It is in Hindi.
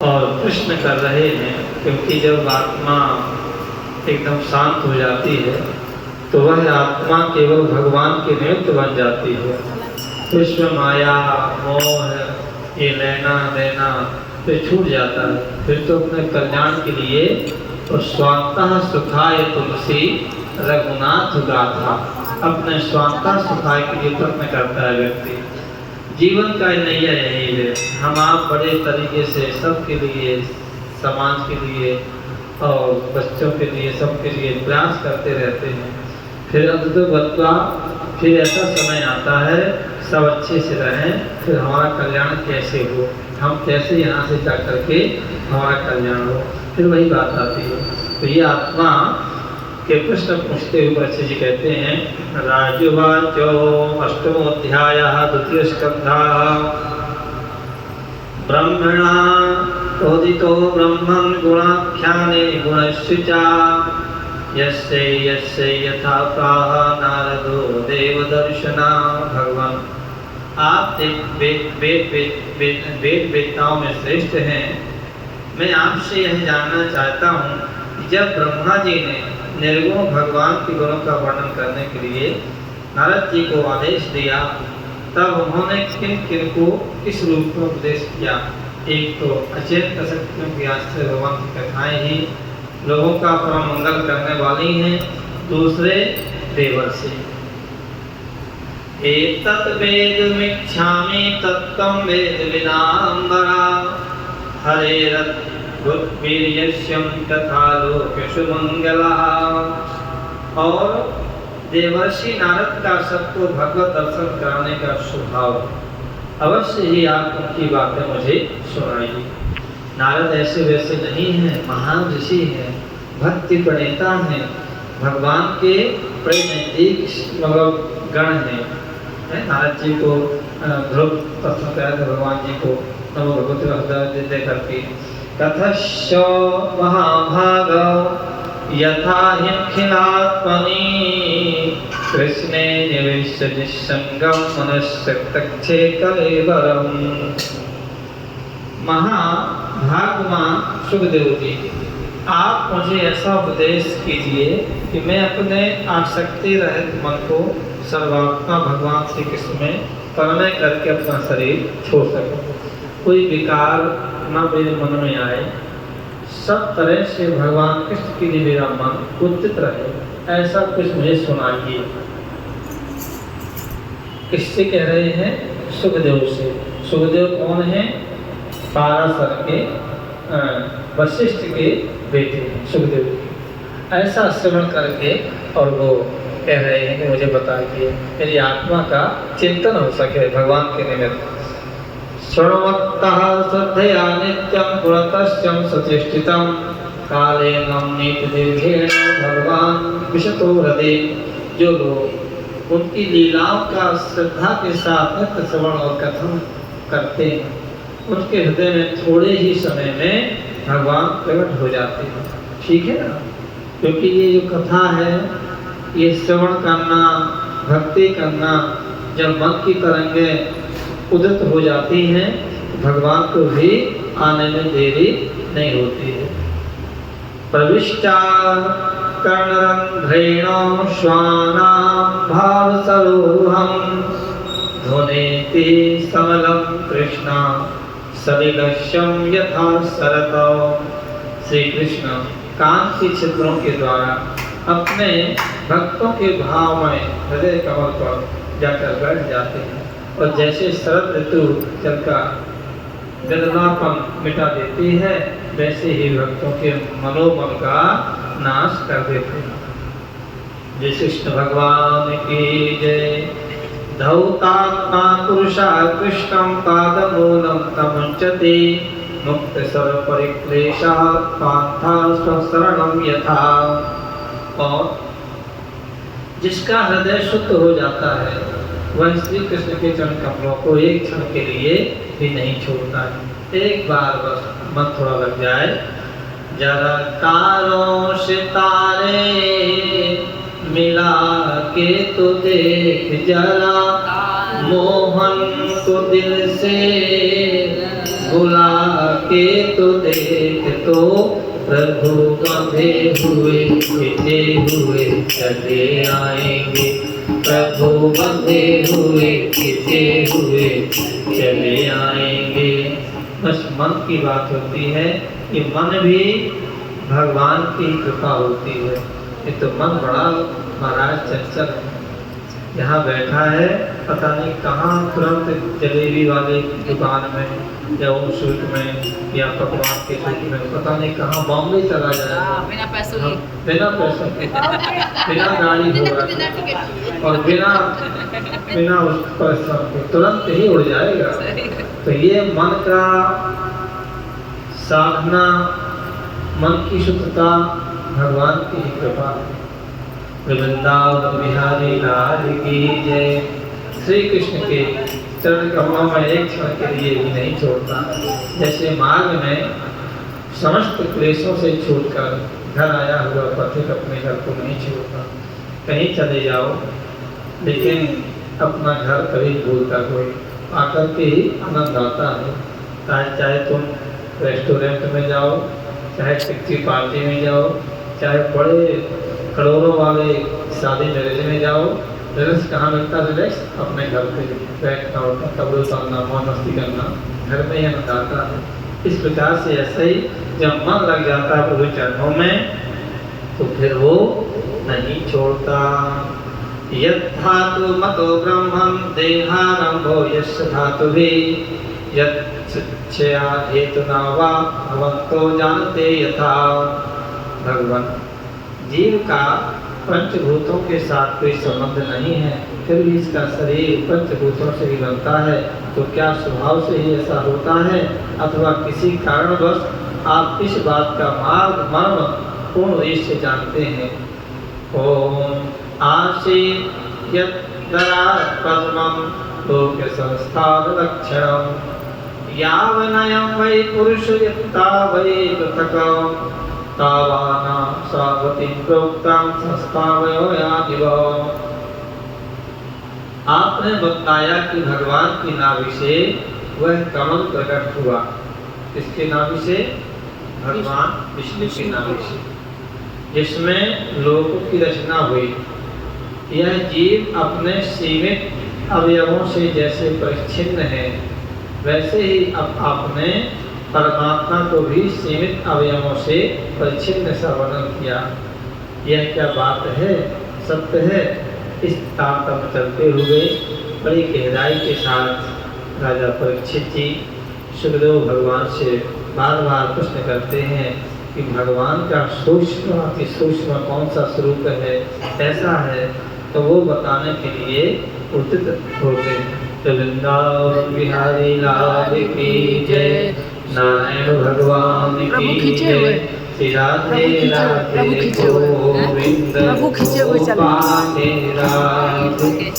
और कृष्ण कर रहे हैं, क्योंकि जब आत्मा एकदम शांत हो जाती है तो वह आत्मा केवल भगवान के निमित्त बन जाती है। विश्व माया मोह ये लेना देना तो छूट जाता है, फिर तो अपने कल्याण के लिए और स्वांतः सुखाय तुलसी रघुनाथ गाथा, अपने स्वांतः सुखाय के लिए प्रयत्न करता है व्यक्ति। जीवन का नैया यही है, हम आप बड़े तरीके से सबके लिए, समाज के लिए और बच्चों के लिए, सबके लिए प्रयास करते रहते हैं। फिर अंततः फिर ऐसा समय आता है सब अच्छे से रहें, फिर हमारा कल्याण कैसे हो, हम कैसे यहाँ से जा करके हमारा कल्याण हो, फिर वही बात आती है। तो ये आत्मा के प्रश्न पूछते हुए अच्छे जी कहते हैं, राजुवाचो अष्टमोऽध्यायः द्वितीय स्कन्धः ब्रह्मणा उदितो ब्रह्मन् गुणाख्याने गुणस्य च यस्य यथा प्राह नारदो देवदर्शना। भगवान आप वेद वेदताओं में श्रेष्ठ हैं। मैं आपसे यह जानना चाहता हूँ कि जब ब्रह्मा जी ने निर्गुण भगवान के गुणों का वर्णन करने के लिए नारद जी को आदेश दिया, तब उन्होंने किन किन को किस रूप में उपदेश किया। एक तो अचिंत्य शक्तियों की आश्चर्य भगवान की कथाएं ही लोगों का परम मंगल करने वाली हैं, दूसरे देवर्षि। एतत् वेदमिच्छामि तत्त्वं वेद विदाम्बरा हरेरद्भुतवीर्यस्यं तथा लोकेषु मंगलः। और देवर्षि नारद का सबको भगवत दर्शन कराने का स्वभाव, अवश्य ही आप उनकी बातें मुझे सुनाइए। नारद ऐसे वैसे नहीं हैं, महान ऋषि हैं, भक्ति प्रणेता हैं, भगवान के बड़े नजदीक गण हैं। नारद जी को ध्रुव प्रश्न किया था भगवान जी को, नमो भगवते वासुदेवाय करके, ततश्च महाभागौ यथा हिमखिलात्मनि कृष्णे निवेश्य निस्संगं मनस्सक्तक्षे कलेवरम्। महाभागवान सुखदेव जी, आप मुझे ऐसा उपदेश कीजिए कि मैं अपने आसक्ति रहित मन को सर्वात्मा भगवान श्री कृष्ण में तन्मय करके अपना शरीर छोड़ सकूं, कोई विकार न मेरे मन में आए, सब तरह से भगवान कृष्ण के लिए मेरा मन उचित रहे, ऐसा कुछ मुझे सुनाइए। किससे कह रहे हैं? सुखदेव से। सुखदेव कौन है? पाराशर के वशिष्ठ के बेटे सुखदेव जी। ऐसा श्रवण करके और वो कह रहे हैं कि मुझे बताइए, मेरी आत्मा का चिंतन हो सके भगवान के निमित्त। शृण्वन्तः श्रद्धया नित्यं गुणतश्चं सचेष्टितं कालेन नीतिदीर्घेण भगवान विशतो हृदय। जो लोग उनकी लीलाओं का श्रद्धा के साथ नित्य श्रवण और कथन करते हैं, उनके हृदय में थोड़े ही समय में भगवान प्रकट हो जाते हैं। ठीक है ना? क्योंकि ये जो कथा है, ये श्रवण करना, भक्ति करना, जब मन की तरंगें उदित हो जाती हैं तो भगवान को भी आने में देरी नहीं होती है। प्रविष्टा कर्णरंध्रेण श्वानां भावसरोहं ध्वनेति समलं कृष्ण सलिलस्यं यथा सरतौ। श्री कृष्ण कान की छिद्रों के द्वारा अपने भक्तों के भाव में हृदय कमल पर जाकर बैठ जाते हैं, और जैसे शरद ऋतु जल का गदनापन मिटा देती है, वैसे ही भक्तों के मनोबल का नाश कर देते हैं। जय कृष्ण भगवान की जय। धौतात्मा पुरुषा कृष्णं पादमूलं तमुच्यते मुक्त सर्व परिक्लेशा पांथा स्वशरणं यथा। और जिसका हृदय शुद्ध हो जाता है, वह श्री कृष्ण के चरण कमलों को एक क्षण के लिए भी नहीं छोड़ता है। एक बार बस मन थोड़ा लग जाए। जरा तारों सितारे मिला के तो देख जरा, मोहन को दिल से बुला के तो देख तो प्रभु बंधे हुए खिंचे हुए चले आएंगे, प्रभु बंधे हुए खिंचे हुए चले आएंगे। बस मन की बात होती है कि मन भी भगवान की कृपा होती है। ये तो मन बड़ा महाराज चंचल है, यहाँ बैठा है पता नहीं कहाँ, तुरंत जलेबी वाले दुकान में या उन स्वीट में या पकवान के स्वीट में, पता नहीं कहाँ बॉम्बे चला जाएगा बिना पैसों के, बिना गाड़ी घोड़ा और बिना उस परिश्रम के तुरंत ही उड़ जाएगा। तो ये मन का साधना, मन की शुद्धता भगवान की ही कृपा है। वृंदावन बिहारी लाल की जय। श्री कृष्ण के चरण कमलों में एक क्षण के लिए भी नहीं छोड़ता। जैसे मार्ग में समस्त क्लेशों से छूटकर घर आया हुआ पथिक अपने घर को नहीं छोड़ता। कहीं चले जाओ लेकिन अपना घर कभी भूलता कोई, आकर के ही आनंद आता है। चाहे तुम रेस्टोरेंट में जाओ, चाहे किसी पार्टी में जाओ, चाहे बड़े करोड़ों वाले शादी मैरिज में जाओ, रिलैक्स कहाँ मिलता? रिलैक्स अपने घर पे बैठना उठना, कब्र उतारना, मौज मस्ती करना, घर में ही आनंद आता है। इस प्रकार से ऐसे ही जब मन लग जाता है प्रभु चरणों में तो फिर वो नहीं छोड़ता। यद्धातु मतो ब्रह्मं देहारंभो यस्य धातुभिः यच्छया हेतुना वा भवन्तो जानते यथा। भगवान जीव का पंचभूतों के साथ कोई संबंध नहीं है, फिर भी इसका शरीर पंचभूतों से ही बनता है। तो क्या स्वभाव से ही ऐसा होता है अथवा किसी कारणवश आप इस बात का मार्ग मर्म पूर्ण रूप से जानते हैं? ओम आशी यद्दरात् पद्मं लोक संस्थान लक्षणं यावनयं वै पुरुष यत्ता वै पृथकं तावाना सावती प्रोक्तं संस्थावयो यादिव। आपने बताया कि भगवान की नाभि से वह कमल प्रकट हुआ। किसके नाभि से? भगवान विष्णु की नाभि से, जिसमें लोकों की रचना हुई। यह जीव अपने सीमित अवयवों से जैसे परिच्छिन्न है, वैसे ही अब आपने परमात्मा को भी सीमित अवयवों से परिच्छिन्न सा वर्णन किया। यह क्या बात है? सत्य है। इस तारतम्य चलते हुए बड़ी गहराई के साथ राजा परीक्षित जी सुखदेव भगवान से बार बार प्रश्न करते हैं कि भगवान का सूक्ष्म अति सूक्ष्म कौन सा स्वरूप है, ऐसा है, तो वो बताने के लिए उचित होते हैं। तो वृंदावन बिहारी लाल की जय, नारायण भगवान की जय, श्री राधे राधे गोविंद गोपाल राधे।